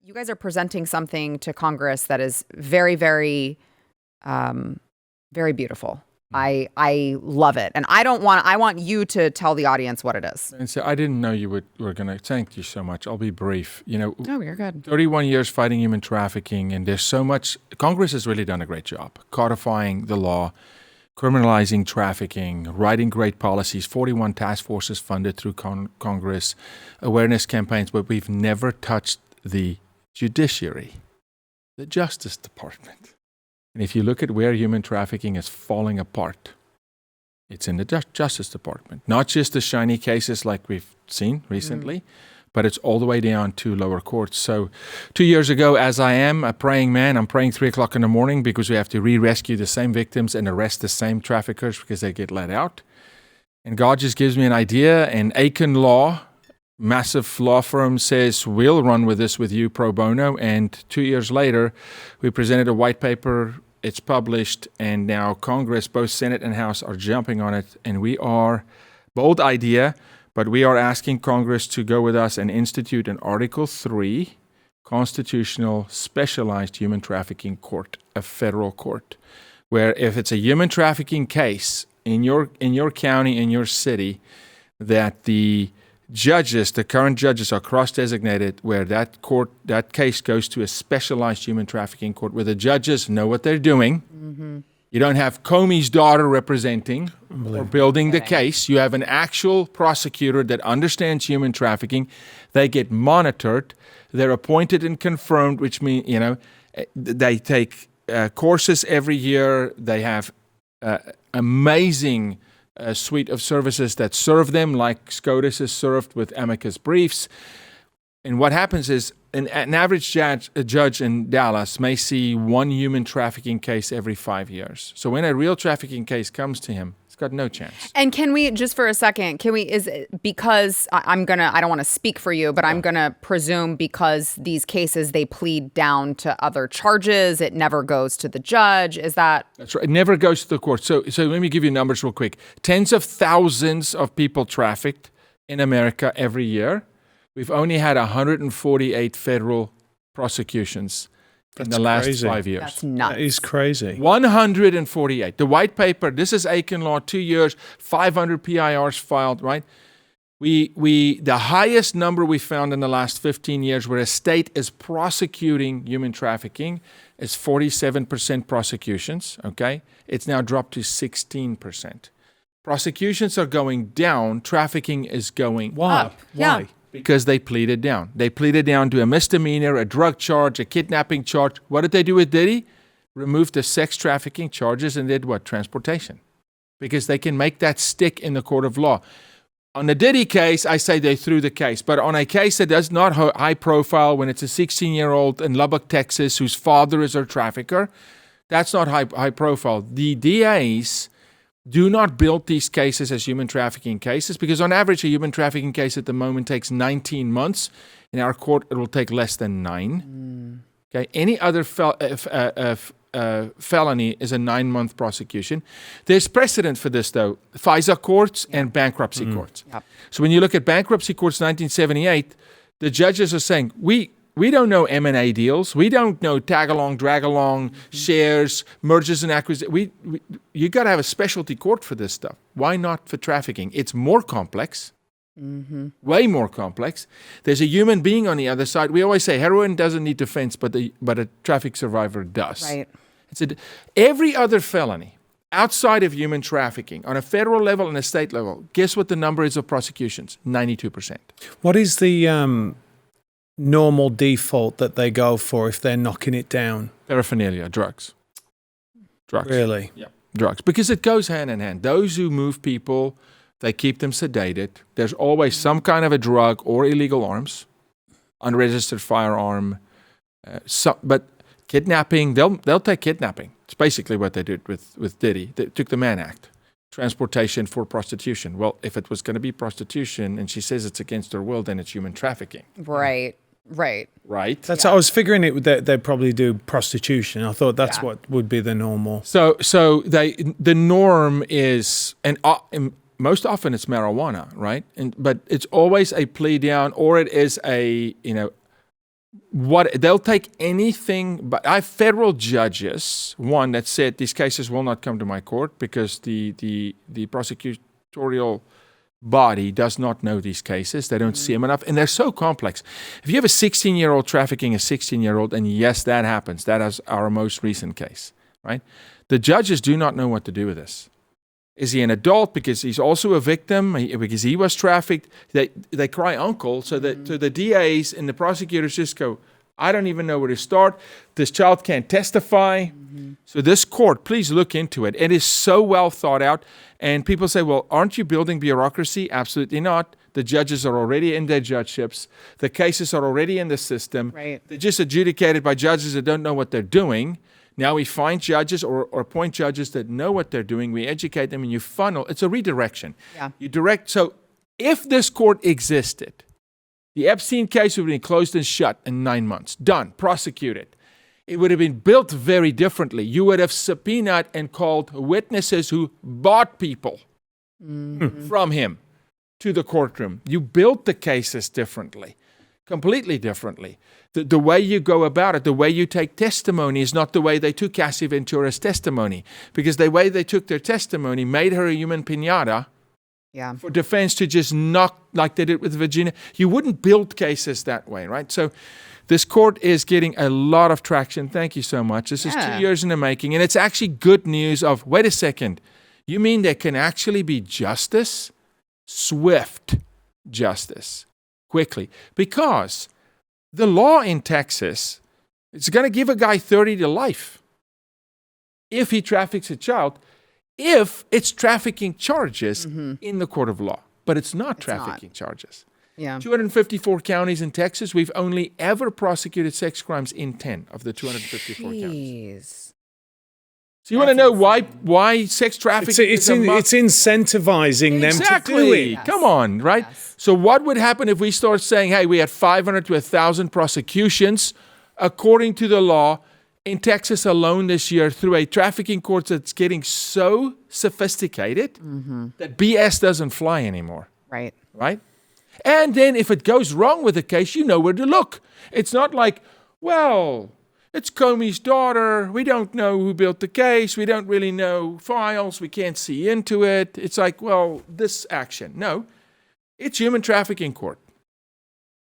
you guys are presenting something to Congress that is very, very, very beautiful. I love it. And I want you to tell the audience what it is. And so I didn't know you were going to. Thank you so much. I'll be brief. Oh, you're good. 31 years fighting human trafficking, and there's so much. Congress has really done a great job codifying the law, criminalizing trafficking, writing great policies, 41 task forces funded through Congress, awareness campaigns, but we've never touched the judiciary, the Justice Department. And if you look at where human trafficking is falling apart, it's in the Justice Department. Not just the shiny cases like we've seen recently, but it's all the way down to lower courts. So 2 years ago, as I am a praying man, I'm praying 3 o'clock in the morning because we have to re-rescue the same victims and arrest the same traffickers because they get let out. And God just gives me an idea, and Aiken Law, massive law firm, says, we'll run with this with you pro bono. And 2 years later, we presented a white paper. It's published, and now Congress, both Senate and House, are jumping on it. And we are, bold idea, but we are asking Congress to go with us and institute an Article 3 constitutional specialized human trafficking court, a federal court, where if it's a human trafficking case in your county, in your city, that the judges, the current judges, are cross-designated, where that case goes to a specialized human trafficking court where the judges know what they're doing. Mm-hmm. You don't have Comey's daughter representing or building the case. You have an actual prosecutor that understands human trafficking. They get monitored. They're appointed and confirmed, which means, they take courses every year. They have amazing suite of services that serve them, like SCOTUS is served with amicus briefs. And what happens is an average judge in Dallas may see one human trafficking case every 5 years. So when a real trafficking case comes to him, it's got no chance. And can we, just for a second, is it because I don't want to speak for you, but I'm going to presume because these cases, they plead down to other charges, it never goes to the judge. Is that? That's right. It never goes to the court. So let me give you numbers real quick. Tens of thousands of people trafficked in America every year. We've only had 148 federal prosecutions in the last 5 years. That's nuts. That is crazy. 148. The white paper, this is Aiken Law, 2 years, 500 PIRs filed, right? The highest number we found in the last 15 years where a state is prosecuting human trafficking is 47% prosecutions, okay? It's now dropped to 16%. Prosecutions are going down, trafficking is going up. Yeah. Why? Because they pleaded down. They pleaded down to a misdemeanor, a drug charge, a kidnapping charge. What did they do with Diddy? Removed the sex trafficking charges and did what? Transportation. Because they can make that stick in the court of law. On the Diddy case, I say they threw the case. But on a case that is not high profile, when it's a 16-year-old in Lubbock, Texas, whose father is a trafficker, that's not high profile. The DAs do not build these cases as human trafficking cases because on average a human trafficking case at the moment takes 19 months. In our court, it will take less than 9. Okay. Any other felony is a 9-month prosecution. There's precedent for this though, FISA courts and bankruptcy courts. Yep. So when you look at bankruptcy courts 1978, the judges are saying, we don't know M&A deals. We don't know tag-along, drag-along, shares, mergers and acquisitions. You got to have a specialty court for this stuff. Why not for trafficking? It's more complex, way more complex. There's a human being on the other side. We always say heroin doesn't need defense, but a traffic survivor does. Right. Every other felony outside of human trafficking on a federal level and a state level, guess what the number is of prosecutions? 92%. What is the normal default that they go for if they're knocking it down? Paraphernalia, drugs. Really? Yeah, drugs. Because it goes hand in hand. Those who move people, they keep them sedated. There's always some kind of a drug or illegal arms, unregistered firearm. But kidnapping, they'll take kidnapping. It's basically what they did with Diddy. They took the Mann Act. Transportation for prostitution. Well, if it was going to be prostitution and she says it's against her will, then it's human trafficking. Right. That's I was figuring they'd probably do prostitution. I thought that's what would be the normal. So the norm is, and most often it's marijuana, right? But it's always a plea down, or it is a they'll take anything. But I have federal judges, one that said these cases will not come to my court because the prosecutorial body does not know these cases. They don't see them enough, and they're so complex. If you have a 16-year-old trafficking a 16-year-old, and yes, that happens. That is our most recent case, right? The judges do not know what to do with this. Is he an adult because he's also a victim, because he was trafficked? They cry uncle, so that the DAs and the prosecutors just go, I don't even know where to start. This child can't testify. So this court, please look into it. It is so well thought out. And people say, well, aren't you building bureaucracy? Absolutely not. The judges are already in their judgeships. The cases are already in the system. Right. They're just adjudicated by judges that don't know what they're doing. Now we find judges or appoint judges that know what they're doing. We educate them and you funnel. It's a redirection. Yeah. You direct. So if this court existed, the Epstein case would have been closed and shut in 9 months. Done. Prosecuted. It would have been built very differently. You would have subpoenaed and called witnesses who bought people from him to the courtroom. You built the cases differently, completely differently. The way you go about it, the way you take testimony is not the way they took Cassie Ventura's testimony, because the way they took their testimony made her a human piñata for defense to just knock like they did with Virginia. You wouldn't build cases that way, right? So this court is getting a lot of traction. Thank you so much. This is 2 years in the making, and it's actually good news of, wait a second, you mean there can actually be justice? Swift justice, quickly, because the law in Texas is going to give a guy 30 to life if he traffics a child, if it's trafficking charges in the court of law. But it's not trafficking charges. Yeah. 254 counties in Texas, we've only ever prosecuted sex crimes in 10 of the 254 counties. So you want to know why sex trafficking it's incentivizing them to do it. Yes. Come on, right? Yes. So what would happen if we start saying, hey, we had 500 to 1,000 prosecutions according to the law in Texas alone this year through a trafficking court that's getting so sophisticated that BS doesn't fly anymore. Right. Right? And then if it goes wrong with the case, you know where to look. It's not like, well, it's Comey's daughter. We don't know who built the case. We don't really know files. We can't see into it. It's like, well, this action. No, it's human trafficking court.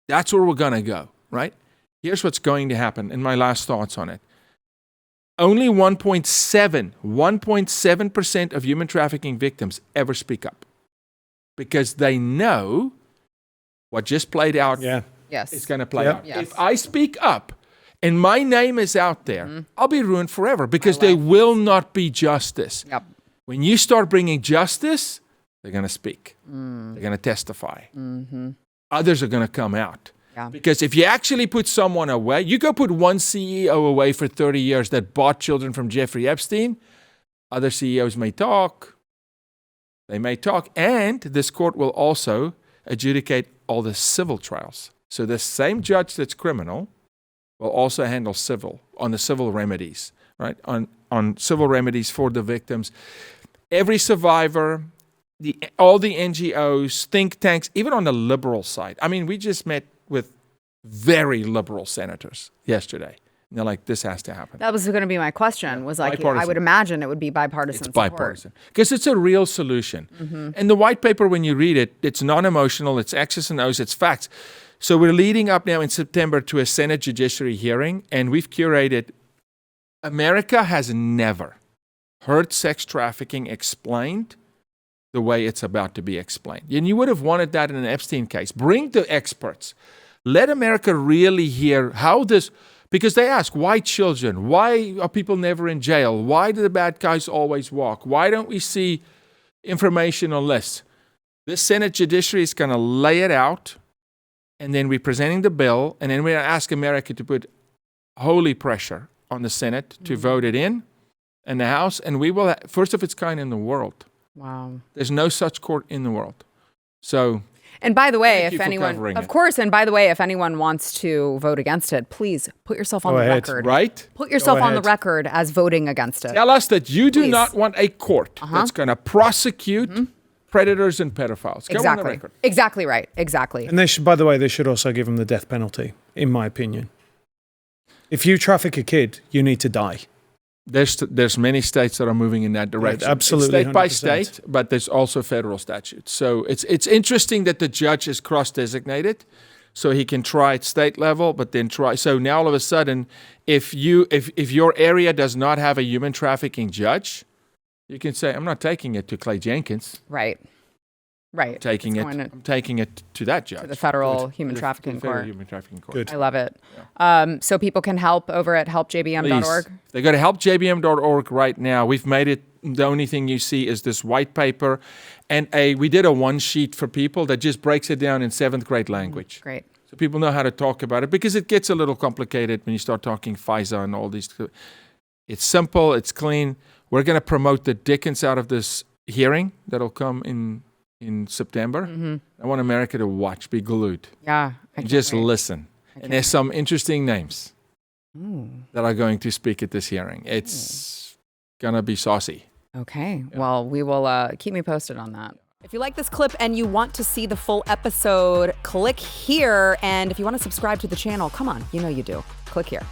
That's where we're going to go, right? Here's what's going to happen, and my last thoughts on it. Only 1.7% of human trafficking victims ever speak up because they know what just played out is going to play out. Yes. If I speak up, and my name is out there, I'll be ruined forever because there will not be justice. Yep. When you start bringing justice, they're going to speak. They're going to testify. Others are going to come out. Yeah. Because if you actually put someone away, you go put one CEO away for 30 years that bought children from Jeffrey Epstein, other CEOs may talk. They may talk. And this court will also adjudicate all the civil trials. So the same judge that's criminal will also handle civil, on the civil remedies, right? On civil remedies for the victims. Every survivor, all the NGOs, think tanks, even on the liberal side. I mean, we just met with very liberal senators yesterday. And they're like, this has to happen. That was going to be my question, was like, bipartisan. I would imagine it would be bipartisan It's bipartisan. Because it's a real solution. And the white paper, when you read it, it's non-emotional, it's X's and O's, it's facts. So we're leading up now in September to a Senate judiciary hearing, and we've curated. America has never heard sex trafficking explained the way it's about to be explained. And you would have wanted that in an Epstein case. Bring the experts. Let America really hear how this, because they ask, why children? Why are people never in jail? Why do the bad guys always walk? Why don't we see information on lists? This Senate judiciary is going to lay it out. And then we're presenting the bill, and then we're going to ask America to put holy pressure on the Senate to vote it in, and the House, and we will first of its kind in the world. Wow. There's no such court in the world. So, and by the way, if anyone wants to vote against it, please put yourself on the record. Right? Put yourself on the record as voting against it. Tell us that you do not want a court that's going to prosecute predators and pedophiles. Go on the record. Exactly right. Exactly. And they should, by the way, they should also give them the death penalty, in my opinion. If you traffic a kid, you need to die. There's many states that are moving in that direction. Right, absolutely, It's state by 100%. state, but there's also federal statutes. So it's interesting that the judge is cross-designated, so he can try at state level, but then try. So now all of a sudden, if your area does not have a human trafficking judge, you can say, I'm not taking it to Clay Jenkins. Right. I'm taking it to that judge. To the federal human trafficking court. Human trafficking court. Good. I love it. Yeah. So people can help over at helpjbm.org. Please. They go to helpjbm.org right now. We've made it. The only thing you see is this white paper, and we did a one sheet for people that just breaks it down in 7th grade language. Great. So people know how to talk about it, because it gets a little complicated when you start talking FISA and all these. It's simple. It's clean. We're going to promote the dickens out of this hearing that'll come in September. Mm-hmm. I want America to watch, be glued. Yeah. And just listen. And there's some interesting names that are going to speak at this hearing. It's going to be saucy. Okay. Yeah. Well, we will keep me posted on that. If you like this clip and you want to see the full episode, click here. And if you want to subscribe to the channel, come on, you know you do. Click here.